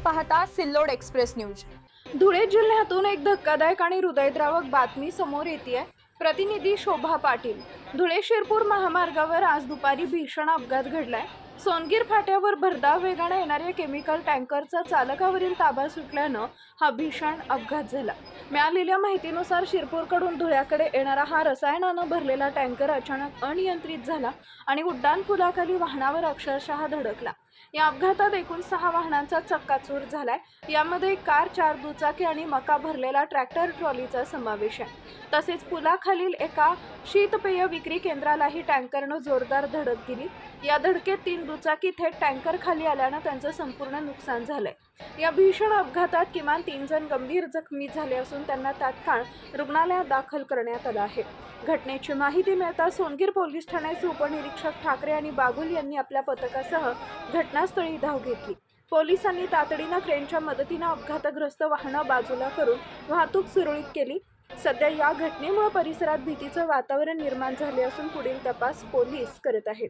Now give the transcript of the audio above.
पाहता Sillod express news. Dhule जिल्ह्यातून एक धक्कादायक आणि हृदयद्रावक बातमी समोर येते। प्रतिनिधी शोभा पाटील। धुळे शिरपूर महामार्गावर आज दुपारी भीषण अपघात घडलाय। सोनगीर फाट्यावर भरधाव वेगाने येणाऱ्या केमिकल टँकरचा चालकावरील ताबा सुटल्यानं हा भीषण अपघात झाला। मिळालेल्या माहितीनुसार शिरपूरकडून धुळ्याकडे येणारा हा रसायनानं भरलेला टँकर अचानक अनियंत्रित झाला आणि उड्डाणपुलाखाली वाहनावर अक्षरशः धडकला। या अपघातात एकूण 6 वाहनांचा चक्काचूर झालाय। यामध्ये कार, 4 दुचाकी आणि मका भरलेला ट्रॅक्टर ट्रॉलीचा समावेश आहे। तसेच पुलाखालील एका शीतपेय विक्री केंद्रालाही टँकरनं जोरदार धडक दिली। या धडकेत 3 दुचाकी थेट टँकर खाली आल्यानं त्यांचं संपूर्ण नुकसान झालंय। या भीषण अपघातात किमान 3 जण गंभीर जखमी झाले असून त्यांना तात्काळ रुग्णालयात दाखल करण्यात आलं आहे। घटनेची माहिती मिळताच सोनगीर पोलीस ठाण्याचे उपनिरीक्षक ठाकरे आणि बागुल यांनी आपल्या पथकासह घटनास्थळी धाव घेतली। पोलिसांनी तातडीनं क्रेनच्या मदतीनं अपघातग्रस्त वाहनं बाजूला करून वाहतूक सुरळीत केली। सध्या या घटनेमुळे परिसरात भीतीचं वातावरण निर्माण झाले असून पुढील तपास पोलीस करत आहेत।